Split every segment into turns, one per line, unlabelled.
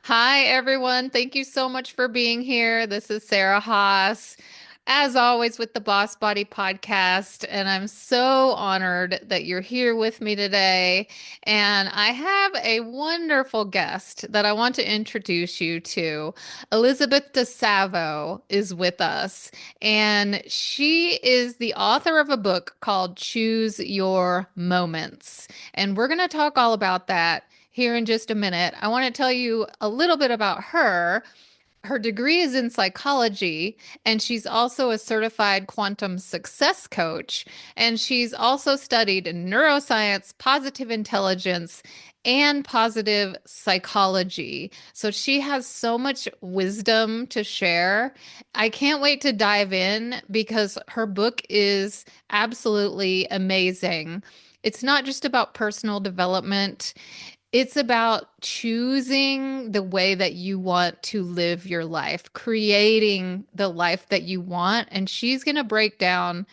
Hi, everyone. Thank you so much for being here. This is Sarah Haas, as always, with the Boss Body Podcast. And I'm so honored that you're here with me today. And I have a wonderful guest that I want to introduce you to. Elizabeth De Savo is with us, and she is the author of a book called Choose Your Moments. And we're going to talk all about that here in just a minute. I want to tell you a little bit about her. Her degree is in psychology, and she's also a certified quantum success coach. And she's also studied neuroscience, positive intelligence, and positive psychology. So she has so much wisdom to share. I can't wait to dive in because her book is absolutely amazing. It's not just about personal development. It's about choosing the way that you want to live your life, creating the life that you want. And she's going to break down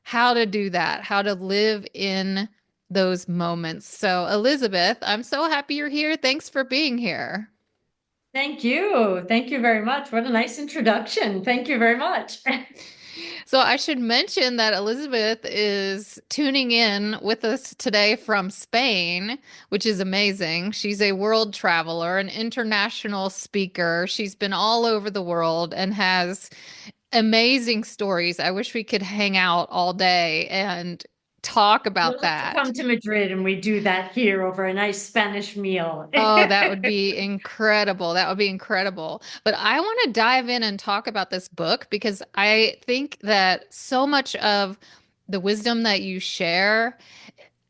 how to do that, how to live in those moments. So, Elizabeth, I'm so happy you're here. Thanks for being here.
Thank you. Thank you very much. What a nice introduction. Thank you very much.
So, I should mention that Elizabeth is tuning in with us today from Spain, which is amazing. She's a world traveler, an international speaker. She's been all over the world and has amazing stories. I wish we could hang out all day and talk about
You'll have to
that.
come to Madrid and we do that here over a nice Spanish meal.
Oh, that would be incredible. That would be incredible. But I want to dive in and talk about this book because I think that so much of the wisdom that you share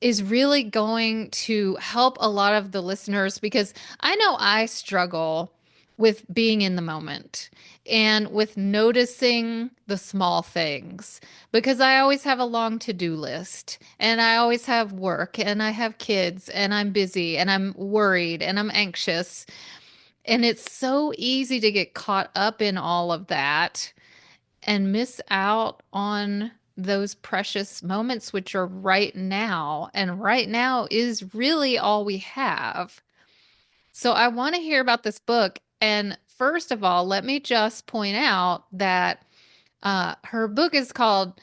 is really going to help a lot of the listeners because I know I struggle with being in the moment and with noticing the small things because I always have a long to-do list and I always have work and I have kids and I'm busy and I'm worried and I'm anxious. And it's so easy to get caught up in all of that and miss out on those precious moments, which are right now. And right now is really all we have. So I want to hear about this book. And first of all, let me just point out that her book is called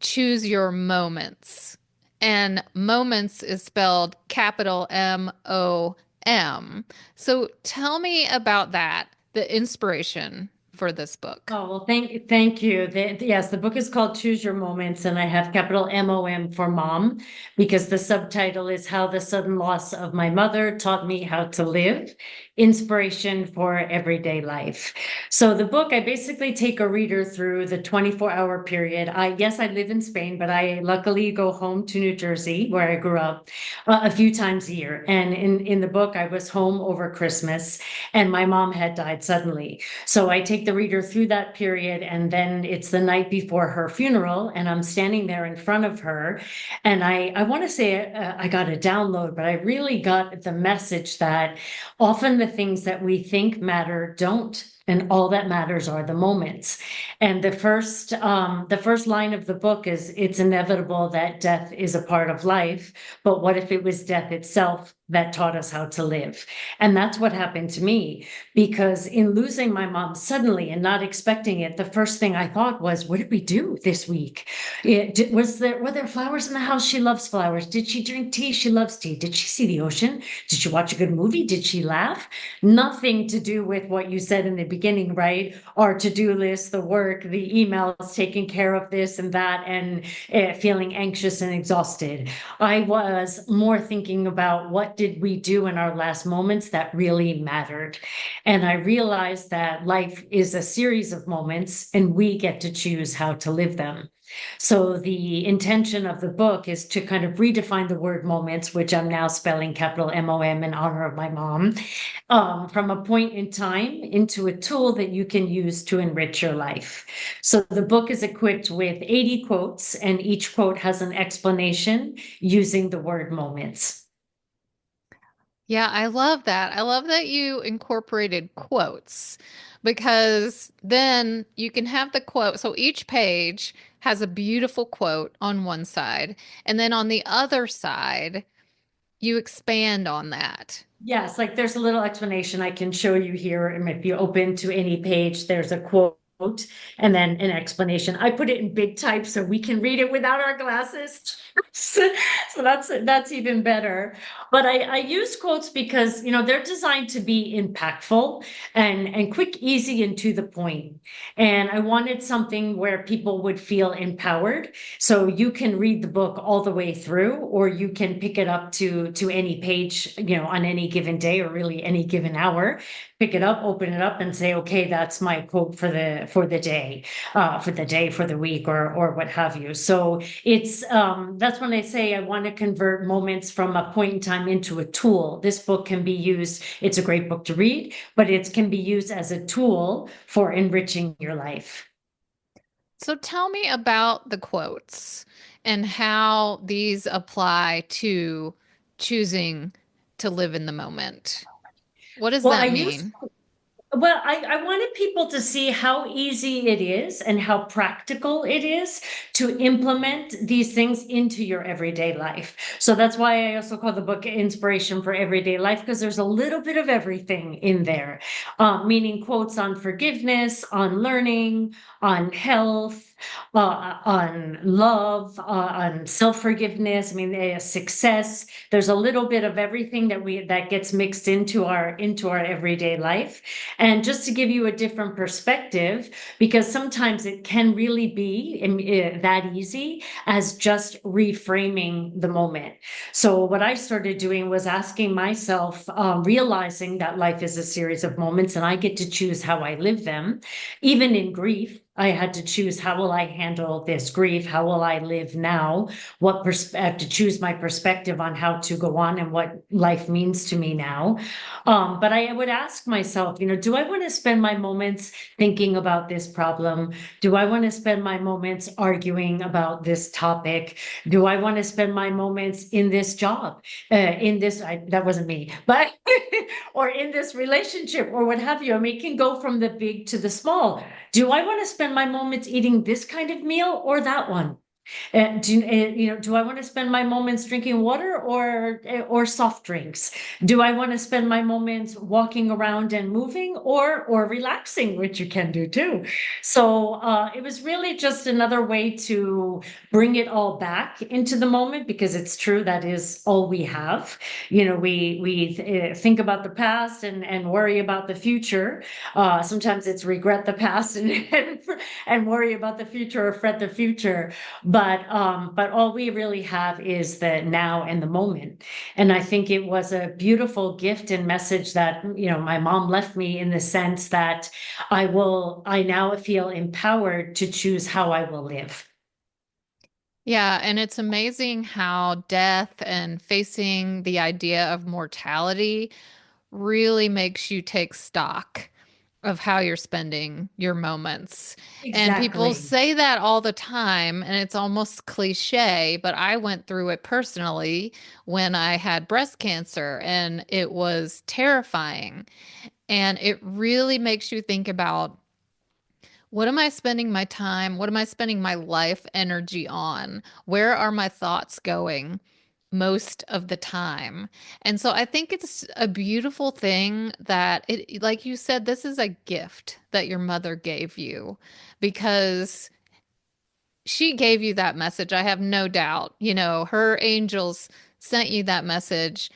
Choose Your Moments. And moments is spelled capital MOM. So tell me about that, the inspiration for this book.
Oh, well, thank you. Yes, the book is called Choose Your Moments, and I have capital MOM for mom because the subtitle is How the Sudden Loss of My Mother Taught Me How to Live, Inspiration for Everyday Life. So the book, I basically take a reader through the 24-hour period. Yes, I live in Spain, but I luckily go home to New Jersey, where I grew up, a few times a year. And in the book, I was home over Christmas, and my mom had died suddenly. So I take the reader through that period, and then it's the night before her funeral, and I'm standing there in front of her. And I want to say I got a download, but I really got the message that often the things that we think matter don't. And all that matters are the moments. And the first line of the book is, "It's inevitable that death is a part of life, but what if it was death itself that taught us how to live?" And that's what happened to me, because in losing my mom suddenly and not expecting it, the first thing I thought was, what did we do this week? Were there flowers in the house? She loves flowers. Did she drink tea? She loves tea. Did she see the ocean? Did she watch a good movie? Did she laugh? Nothing to do with what you said in the beginning, right? Our to-do list, the work, the emails, taking care of this and that, and feeling anxious and exhausted. I was more thinking about what did we do in our last moments that really mattered. And I realized that life is a series of moments and we get to choose how to live them. So the intention of the book is to kind of redefine the word moments, which I'm now spelling capital MOM in honor of my mom, from a point in time into a tool that you can use to enrich your life. So the book is equipped with 80 quotes, and each quote has an explanation using the word moments.
Yeah, I love that. I love that you incorporated quotes because then you can have the quote. So each page has a beautiful quote on one side, and then on the other side, you expand on that.
Yes, like there's a little explanation I can show you here. And if you open to any page, there's a quote and then an explanation. I put it in big type so we can read it without our glasses. So that's even better. But I use quotes because they're designed to be impactful and quick, easy, and to the point. And I wanted something where people would feel empowered. So you can read the book all the way through, or you can pick it up to any page, on any given day or really any given hour. Pick it up, open it up, and say, okay, that's my quote for the day, for the week, or what have you. So it's that's when I say I want to convert moments from a point in time into a tool. This book can be used. It's a great book to read, but it can be used as a tool for enriching your life.
So tell me about the quotes and how these apply to choosing to live in the moment. What does
Well,
that mean?
I wanted people to see how easy it is and how practical it is to implement these things into your everyday life. So that's why I also call the book Inspiration for Everyday Life, because there's a little bit of everything in there, meaning quotes on forgiveness, on learning, on health, on love, on self-forgiveness. I mean, success. There's a little bit of everything that gets mixed into our everyday life. And just to give you a different perspective, because sometimes it can really be that easy as just reframing the moment. So, what I started doing was asking myself, realizing that life is a series of moments and I get to choose how I live them. Even in grief, I had to choose, how will I handle this grief? How will I live now? I have to choose my perspective on how to go on and what life means to me now. But I would ask myself, do I want to spend my moments thinking about this problem? Do I want to spend my moments arguing about this topic? Do I want to spend my moments in this job, that wasn't me, but, or in this relationship or what have you? I mean, it can go from the big to the small. Do I want to spend my moments eating this kind of meal or that one? Do I want to spend my moments drinking water or soft drinks? Do I want to spend my moments walking around and moving or relaxing, which you can do too? So it was really just another way to bring it all back into the moment, because it's true that is all we have. We think about the past and worry about the future. Sometimes it's regret the past and worry about the future or fret the future. But all we really have is the now and the moment. And I think it was a beautiful gift and message that, my mom left me, in the sense that I now feel empowered to choose how I will live.
Yeah, and it's amazing how death and facing the idea of mortality really makes you take stock of how you're spending your moments. And people
Exactly.
say that all the time, and it's almost cliche, but I went through it personally when I had breast cancer, and it was terrifying. And it really makes you think about, what am I spending my time? What am I spending my life energy on? Where are my thoughts going most of the time? And so I think it's a beautiful thing that it, like you said, this is a gift that your mother gave you, because she gave you that message. I have no doubt. Her angels sent you that message,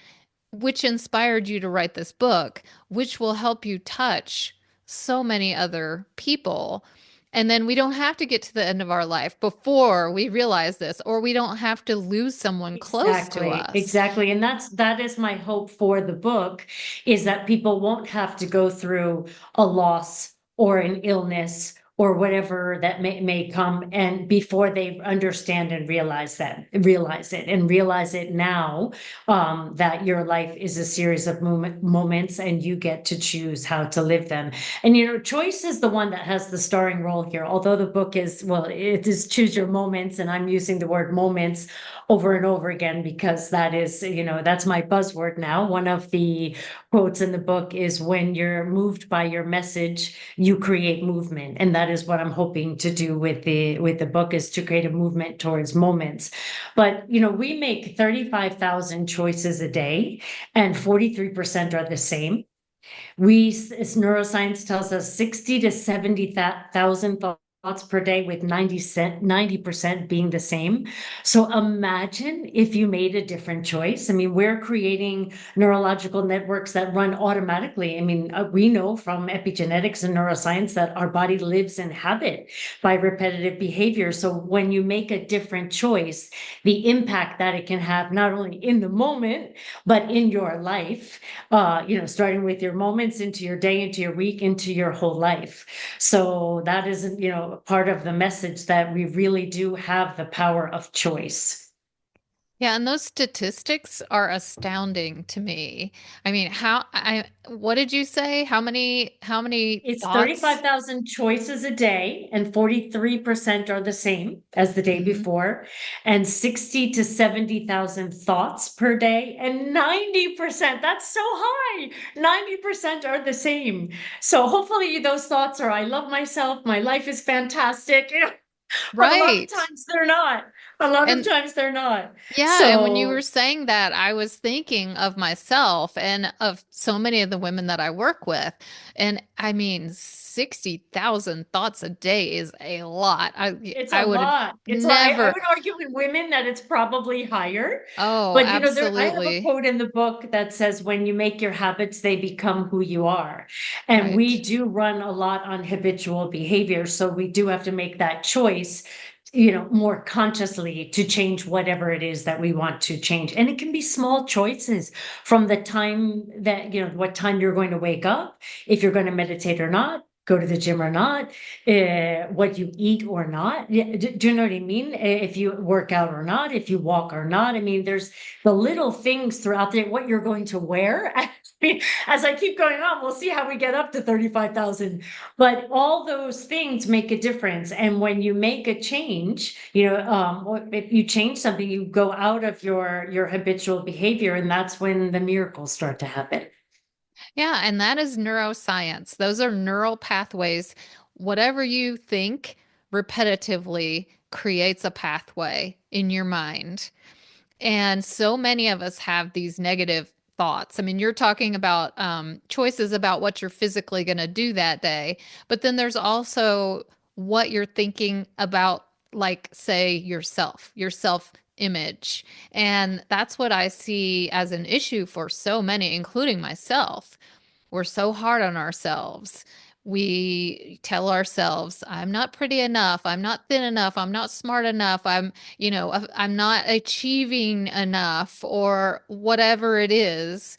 which inspired you to write this book, which will help you touch so many other people. And then we don't have to get to the end of our life before we realize this, or we don't have to lose someone close to
Exactly,
us.
exactly. And that is my hope for the book, is that people won't have to go through a loss or an illness or whatever that may come, and before they understand and realize it now, that your life is a series of moments and you get to choose how to live them. And choice is the one that has the starring role here, although the book is, well, it is choose your moments, and I'm using the word moments over and over again because that's my buzzword now. One of the quotes in the book is, when you're moved by your message, you create movement. And that that is what I'm hoping to do with the book, is to create a movement towards moments. But we make 35,000 choices a day, and 43% are the same. As neuroscience tells us, 60 to 70,000 thoughts per day, with 90% being the same. So imagine if you made a different choice. I mean, we're creating neurological networks that run automatically. I mean, we know from epigenetics and neuroscience that our body lives in habit by repetitive behavior. So when you make a different choice, the impact that it can have, not only in the moment, but in your life, starting with your moments, into your day, into your week, into your whole life. So that is, part of the message, that we really do have the power of choice.
Yeah, and those statistics are astounding to me. I mean, what did you say? How many
It's
thoughts?
35,000 choices a day, and 43% are the same as the day
Mhm.
before, and 60 to 70,000 thoughts per day, and 90%, that's so high, 90% are the same. So hopefully those thoughts are, I love myself, my life is fantastic, but a lot of
Right.
times they're not. A lot of
And
times they're not.
yeah, and when you were
So
saying that, I was thinking of myself and of so many of the women that I work with. And I mean, 60,000 thoughts a day is a lot. I
it's a
I would have
lot. I
never.
would argue in women that it's probably higher.
Oh,
But I have a
absolutely.
quote in the book that says, when you make your habits, they become who you are. And we
Right.
do run a lot on habitual behavior. So we do have to make that choice, more consciously, to change whatever it is that we want to change. And it can be small choices, from the time that, what time you're going to wake up, if you're going to meditate or not, go to the gym or not, what you eat or not. Yeah, do you know what I mean? If you work out or not, if you walk or not. I mean, there's the little things throughout there, what you're going to wear. I mean, as I keep going on, we'll see how we get up to 35,000. But all those things make a difference. And when you make a change, if you change something, you go out of your habitual behavior, and that's when the miracles start to happen.
Yeah, and that is neuroscience. Those are neural pathways. Whatever you think repetitively creates a pathway in your mind. And so many of us have these negative thoughts. I mean, you're talking about choices about what you're physically going to do that day, but then there's also what you're thinking about, like, say, your self image. And that's what I see as an issue for so many, including myself. We're so hard on ourselves. We tell ourselves, I'm not pretty enough. I'm not thin enough. I'm not smart enough. I'm not achieving enough, or whatever it is.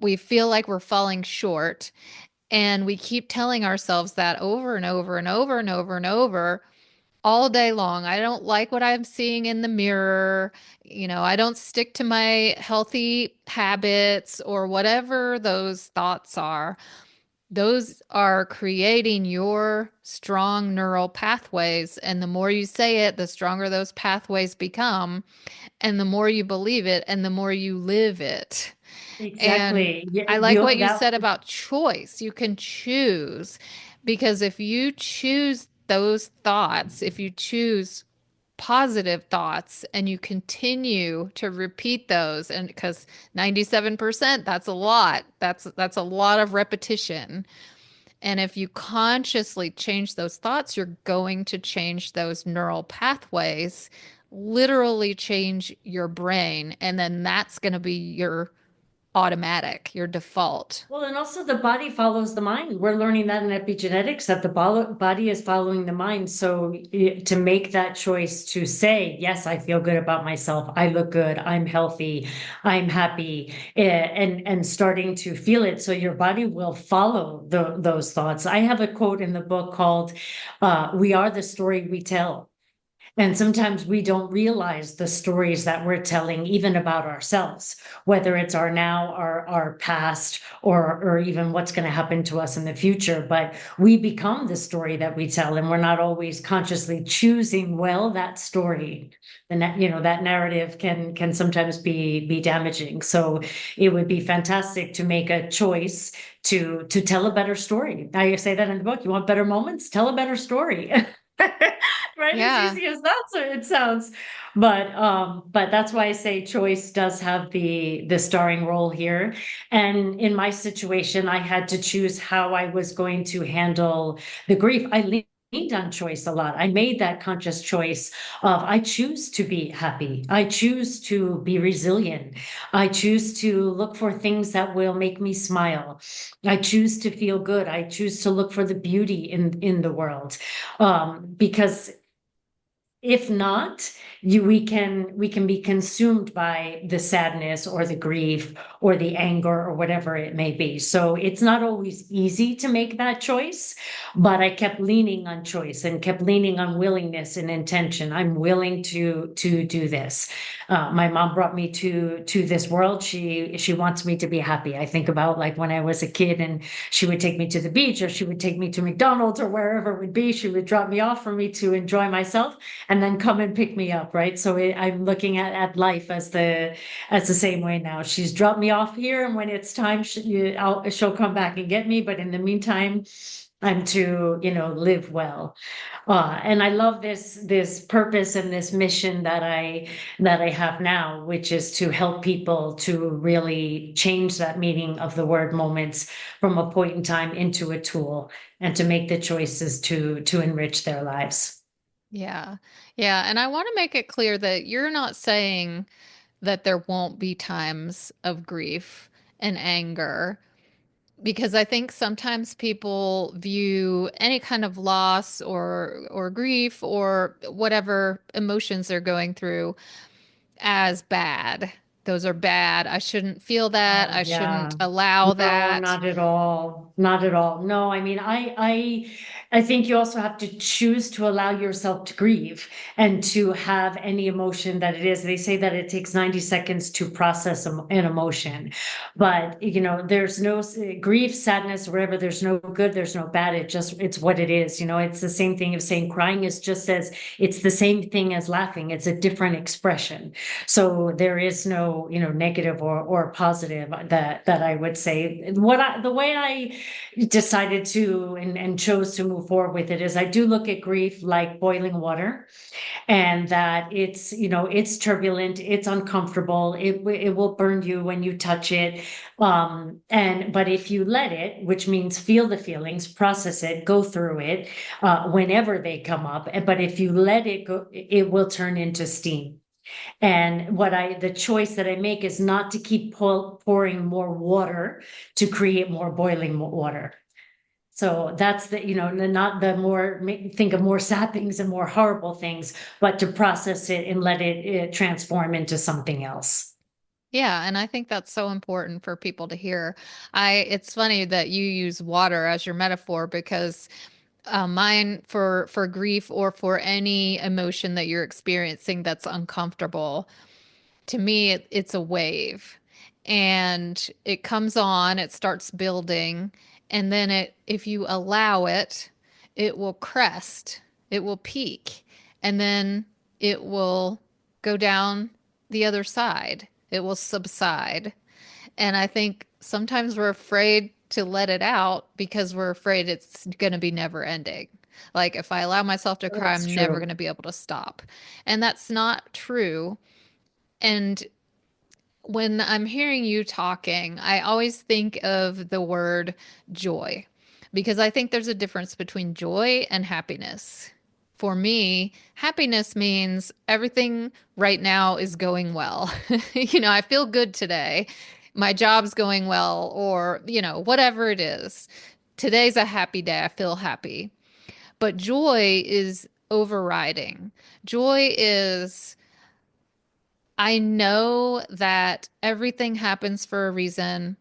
We feel like we're falling short. And we keep telling ourselves that over and over and over and over and over all day long. I don't like what I'm seeing in the mirror. I don't stick to my healthy habits, or whatever those thoughts are. Those are creating your strong neural pathways. And the more you say it, the stronger those pathways become. And the more you believe it, and the more you live it. And
Exactly. Yeah,
I like what you said about choice. You can choose, because if you choose those thoughts, if you choose positive thoughts and you continue to repeat those, and because 97%, that's a lot. That's a lot of repetition. And if you consciously change those thoughts, you're going to change those neural pathways, literally change your brain, and then that's going to be your automatic, your default.
Well, and also the body follows the mind. We're learning that in epigenetics, that the body is following the mind. So to make that choice to say, yes, I feel good about myself. I look good. I'm healthy. I'm happy, and starting to feel it. So your body will follow those thoughts. I have a quote in the book called, "We are the story we tell." And sometimes we don't realize the stories that we're telling, even about ourselves, whether it's our now, our past, or even what's going to happen to us in the future. But we become the story that we tell, and we're not always consciously choosing well that story. And that, that narrative can sometimes be damaging. So it would be fantastic to make a choice to tell a better story. I say that in the book. You want better moments? Tell a better story. Right, as
Yeah.
easy as that so it sounds. But that's why I say choice does have the starring role here. And in my situation, I had to choose how I was going to handle the grief. I leaned on choice a lot. I made that conscious choice of I choose to be happy. I choose to be resilient. I choose to look for things that will make me smile. I choose to feel good. I choose to look for the beauty in the world. Because if not, we can be consumed by the sadness or the grief or the anger or whatever it may be. So it's not always easy to make that choice, but I kept leaning on choice and kept leaning on willingness and intention. I'm willing to do this. My mom brought me to this world. She wants me to be happy. I think about like when I was a kid and she would take me to the beach or she would take me to McDonald's or wherever it would be. She would drop me off for me to enjoy myself and then come and pick me up, right? So I'm looking at life as the same way now. She's dropped me off here, and when it's time, she'll come back and get me. But in the meantime, I'm to live well. And I love this purpose and this mission that I have now, which is to help people to really change that meaning of the word moments from a point in time into a tool, and to make the choices to enrich their lives.
Yeah. Yeah. And I want to make it clear that you're not saying that there won't be times of grief and anger, because I think sometimes people view any kind of loss or grief or whatever emotions they're going through as bad. Those are bad. I shouldn't feel that.
Oh,
I shouldn't
yeah.
allow
No,
that.
not at all. Not at all. No, I mean, I think you also have to choose to allow yourself to grieve and to have any emotion that it is. They say that it takes 90 seconds to process an emotion, but there's no grief, sadness, whatever. There's no good, there's no bad. It's what it is. It's the same thing of saying crying is just as it's the same thing as laughing. It's a different expression. So there is no, negative or positive that I would say. The way I decided to and chose to move forward with it is I do look at grief like boiling water, and that it's turbulent, it's uncomfortable, it will burn you when you touch it. But if you let it, which means feel the feelings, process it, go through it, whenever they come up, but if you let it go, it will turn into steam. And the choice that I make is not to keep pouring more water to create more boiling water. So that's not the more, think of more sad things and more horrible things, but to process it and let it transform into something else.
Yeah, and I think that's so important for people to hear. It's funny that you use water as your metaphor because mine for grief or for any emotion that you're experiencing that's uncomfortable, to me it's a wave, and it comes on, it starts building, and then if you allow it, it will crest, it will peak, and then it will go down the other side, it will subside. And I think sometimes we're afraid to let it out because we're afraid it's going to be never ending. Like if I allow myself to cry,
That's
I'm never going
true.
to be able to stop. And that's not true. And when I'm hearing you talking, I always think of the word joy, because I think there's a difference between joy and happiness. For me, happiness means everything right now is going well. I feel good today. My job's going well, or, whatever it is. Today's a happy day. I feel happy. But joy is overriding. Joy is I know that everything happens for a reason.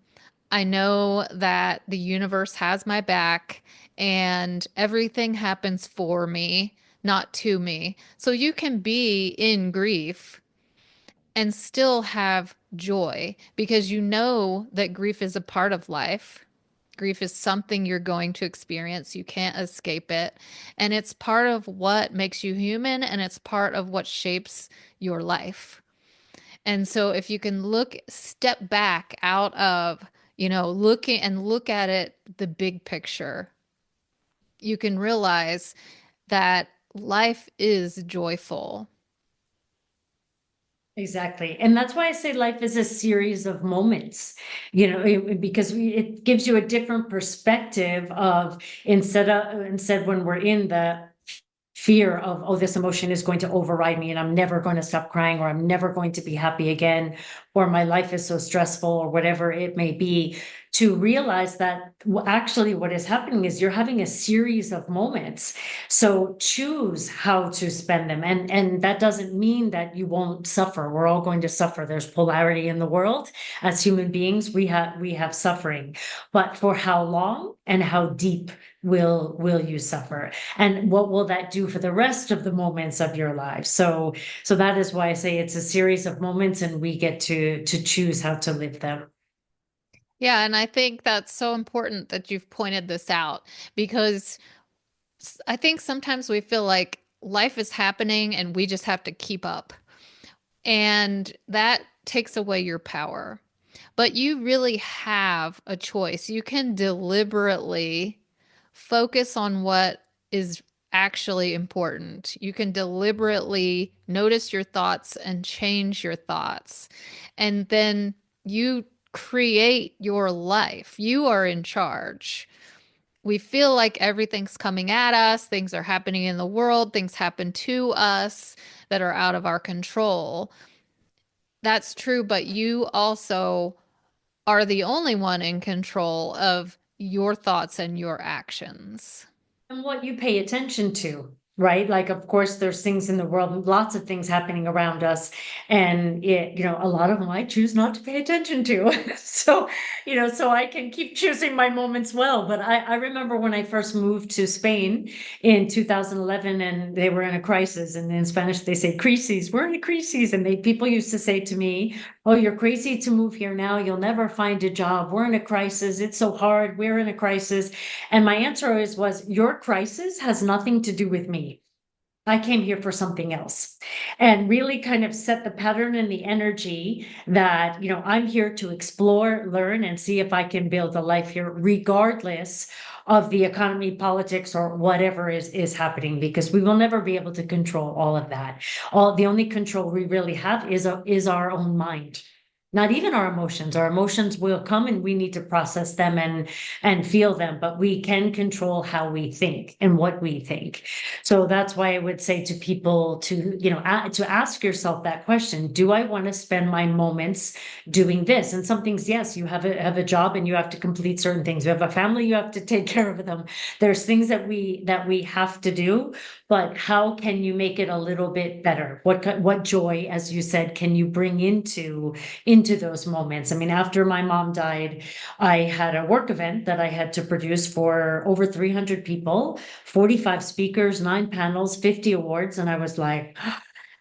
I know that the universe has my back and everything happens for me. not to me. So you can be in grief and still have joy because you know that grief is a part of life. Grief is something you're going to experience. You can't escape it. And it's part of what makes you human and it's part of what shapes your life. And so if you can step back out of, looking and look at it, the big picture, you can realize that life is joyful.
Exactly. And that's why I say life is a series of moments, because it gives you a different perspective of instead when we're in the fear of, oh, this emotion is going to override me and I'm never going to stop crying or I'm never going to be happy again or my life is so stressful or whatever it may be, to realize that actually what is happening is you're having a series of moments. So choose how to spend them. And that doesn't mean that you won't suffer. We're all going to suffer. There's polarity in the world. As human beings, we have suffering. But for how long and how deep will you suffer? And what will that do for the rest of the moments of your life? So that is why I say it's a series of moments and we get to choose how to live them.
Yeah, and I think that's so important that you've pointed this out because I think sometimes we feel like life is happening and we just have to keep up. And that takes away your power. But you really have a choice. You can deliberately focus on what is actually important. You can deliberately notice your thoughts and change your thoughts. And then you create your life. You are in charge. We feel like everything's coming at us, things are happening in the world, things happen to us that are out of our control. That's true, but you also are the only one in control of your thoughts and your actions.
And what you pay attention to, right? Like, of course, there's things in the world, lots of things happening around us. And a lot of them I choose not to pay attention to. So I can keep choosing my moments well. But I remember when I first moved to Spain in 2011 and they were in a crisis. And in Spanish, they say crises, we're in a crisis. And people used to say to me, oh, you're crazy to move here now. You'll never find a job. We're in a crisis. It's so hard. We're in a crisis. And my answer always was, your crisis has nothing to do with me. I came here for something else, and really kind of set the pattern and the energy that, I'm here to explore, learn, and see if I can build a life here, regardless of the economy, politics, or whatever is happening, because we will never be able to control all of that. The only control we really have is our own mind. Not even our emotions. Our emotions will come and we need to process them and feel them, but we can control how we think and what we think. So that's why I would say to people to ask yourself that question: do I want to spend my moments doing this? And some things, yes, you have a job and you have to complete certain things. You have a family, you have to take care of them. There's things that we have to do, but how can you make it a little bit better? What joy, as you said, can you bring into those moments? I mean, after my mom died, I had a work event that I had to produce for over 300 people, 45 speakers, 9 panels, 50 awards. And I was like,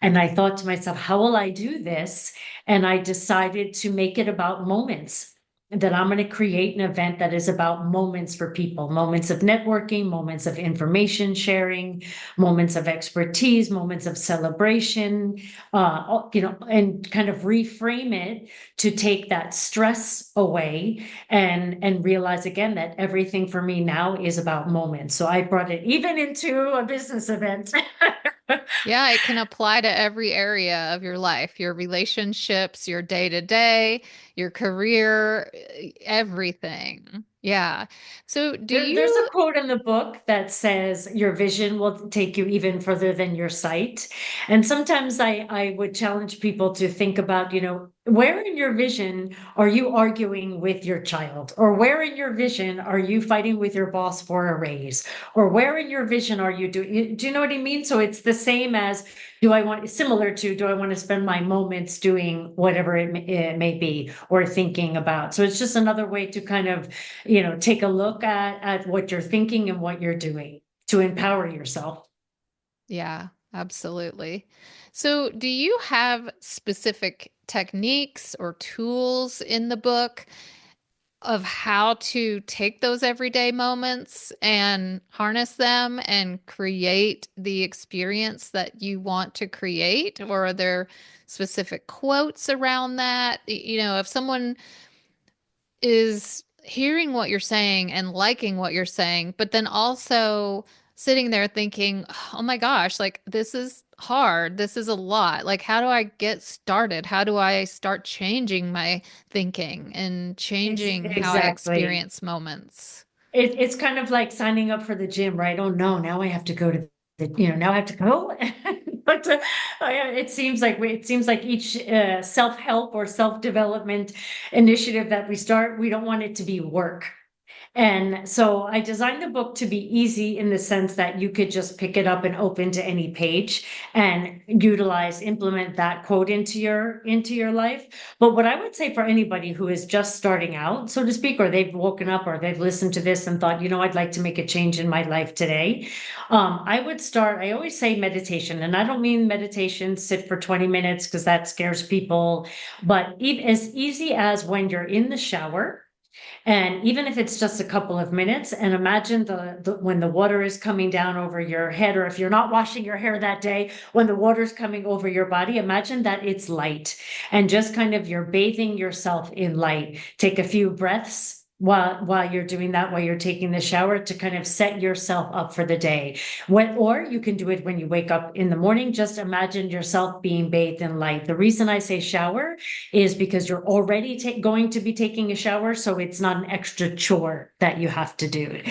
and I thought to myself, how will I do this? And I decided to make it about moments. That I'm going to create an event that is about moments for people, moments of networking, moments of information sharing, moments of expertise, moments of celebration, and kind of reframe it to take that stress away and realize again that everything for me now is about moments. So I brought it even into a business event.
Yeah, it can apply to every area of your life, your relationships, your day to day, your career, everything. Yeah. So, do
There's a
you
quote in the book that says your vision will take you even further than your sight. And sometimes I would challenge people to think about, where in your vision are you arguing with your child? Or where in your vision are you fighting with your boss for a raise? Or where in your vision are you doing, do you know what I mean? So it's the same as, similar to, do I want to spend my moments doing whatever it may be or thinking about? So it's just another way to kind of take a look at what you're thinking and what you're doing to empower yourself.
Yeah, absolutely. So, do you have specific techniques or tools in the book of how to take those everyday moments and harness them and create the experience that you want to create? Or are there specific quotes around that? If someone is hearing what you're saying and liking what you're saying, but then also sitting there thinking, oh my gosh, like this is hard. This is a lot. Like, how do I get started? How do I start changing my thinking and changing how I
Exactly.
experience moments?
It's kind of like signing up for the gym, right? Oh no, now I have to go to now I have to go. But it seems like each self-help or self-development initiative that we start, we don't want it to be work. And so I designed the book to be easy in the sense that you could just pick it up and open to any page and implement that quote into your life. But what I would say for anybody who is just starting out, so to speak, or they've woken up or they've listened to this and thought, I'd like to make a change in my life today. I always say meditation, and I don't mean meditation, sit for 20 minutes because that scares people, but as easy as when you're in the shower and even if it's just a couple of minutes, and imagine when the water is coming down over your head, or if you're not washing your hair that day, when the water's coming over your body, imagine that it's light and just kind of you're bathing yourself in light. Take a few breaths while you're doing that, while you're taking the shower to kind of set yourself up for the day. Or you can do it when you wake up in the morning. Just imagine yourself being bathed in light. The reason I say shower is because you're already going to be taking a shower, so it's not an extra chore that you have to do.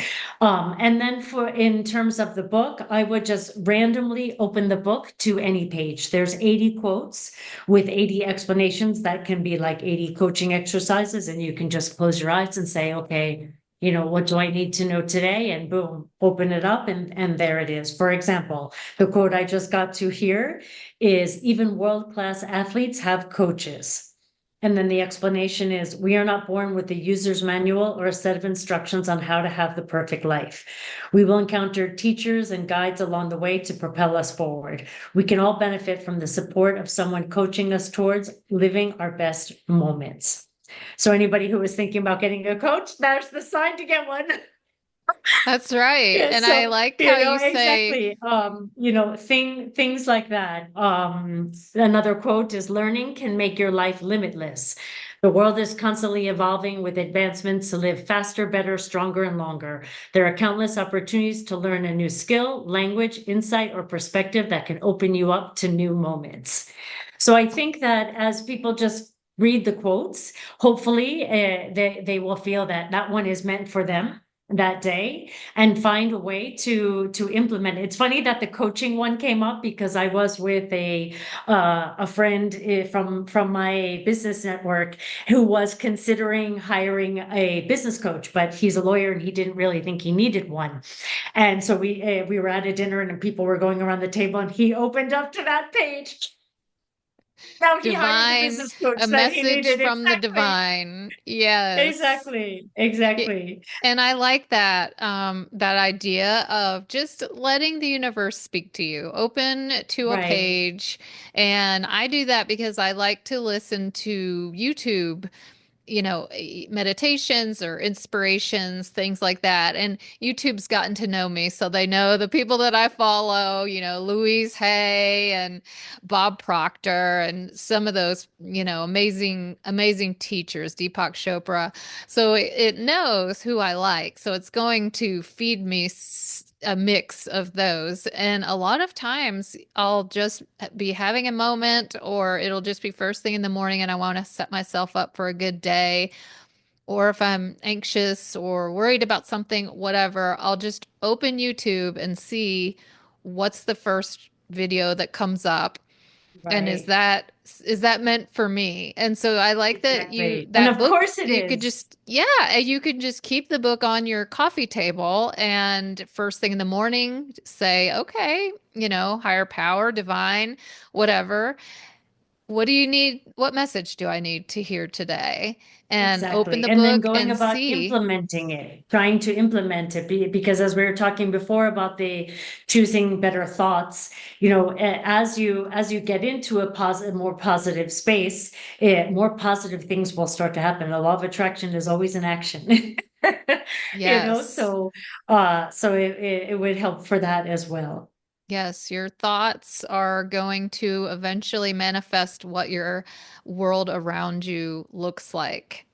And then for in terms of the book, I would just randomly open the book to any page. There's 80 quotes with 80 explanations that can be like 80 coaching exercises, and you can just close your eyes and say, okay, what do I need to know today? And boom, open it up and there it is. For example, the quote I just got to here is even world-class athletes have coaches. And then the explanation is we are not born with a user's manual or a set of instructions on how to have the perfect life. We will encounter teachers and guides along the way to propel us forward. We can all benefit from the support of someone coaching us towards living our best moments. So anybody who is thinking about getting a coach, there's the sign to get one.
That's right.
Yeah,
And I
so
like how you say,
exactly. Things like that. Another quote is learning can make your life limitless. The world is constantly evolving with advancements to live faster, better, stronger, and longer. There are countless opportunities to learn a new skill, language, insight, or perspective that can open you up to new moments. So I think that as people just read the quotes, hopefully they will feel that that one is meant for them that day and find a way to implement it. It's funny that the coaching one came up because I was with a friend from my business network who was considering hiring a business coach, but he's a lawyer and he didn't really think he needed one. And so we were at a dinner and people were going around the table and he opened up to that page. Now he hired the
divine,
business coach
a
that he
message
needed.
from the
Exactly.
divine. Yes.
Exactly.
Yeah,
Exactly.
and I like that idea of just letting the universe speak to you. Open to a
Right.
page. And I do that because I like to listen to YouTube, meditations or inspirations, things like that. And YouTube's gotten to know me, so they know the people that I follow, Louise Hay and Bob Proctor and some of those, amazing, amazing teachers, Deepak Chopra. So it knows who I like. So it's going to feed me a mix of those. And a lot of times I'll just be having a moment, or it'll just be first thing in the morning and I want to set myself up for a good day. Or if I'm anxious or worried about something, whatever, I'll just open YouTube and see what's the first video that comes up, and is
Right.
that meant for me? And so I like that
Exactly. And
that
of
book,
course it
you could
is.
just, yeah, you could just keep the book on your coffee table and first thing in the morning say, okay, higher power, divine, whatever. what do you need? What message do I need to hear today? And open
Exactly.
the
And then
book
going
and
about
see.
implementing it, trying to implement it, because as we were talking before about the choosing better thoughts, as you get into a positive, more positive space, more positive things will start to happen. The law of attraction is always in action.
Yes.
So it would help for that as well.
Yes, your thoughts are going to eventually manifest what your world around you looks like.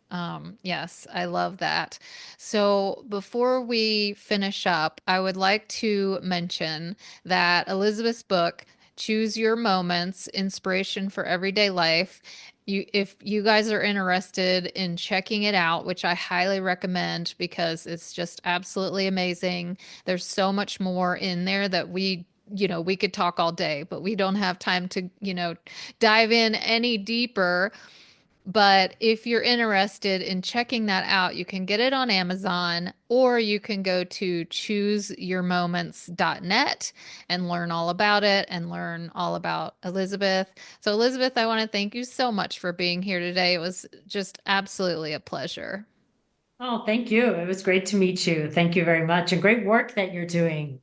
Yes, I love that. So before we finish up, I would like to mention that Elizabeth's book, Choose Your Moments, Inspiration for Everyday Life. If you guys are interested in checking it out, which I highly recommend because it's just absolutely amazing. There's so much more in there that we could talk all day, but we don't have time to, dive in any deeper. But if you're interested in checking that out, you can get it on Amazon or you can go to chooseyourmoments.net and learn all about it and learn all about Elizabeth. So, Elizabeth, I want to thank you so much for being here today. It was just absolutely a pleasure.
Oh, thank you. It was great to meet you. Thank you very much. And great work that you're doing.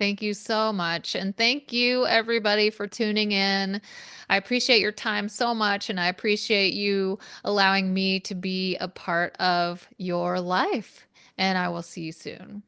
Thank you so much. And thank you, everybody, for tuning in. I appreciate your time so much, and I appreciate you allowing me to be a part of your life. And I will see you soon.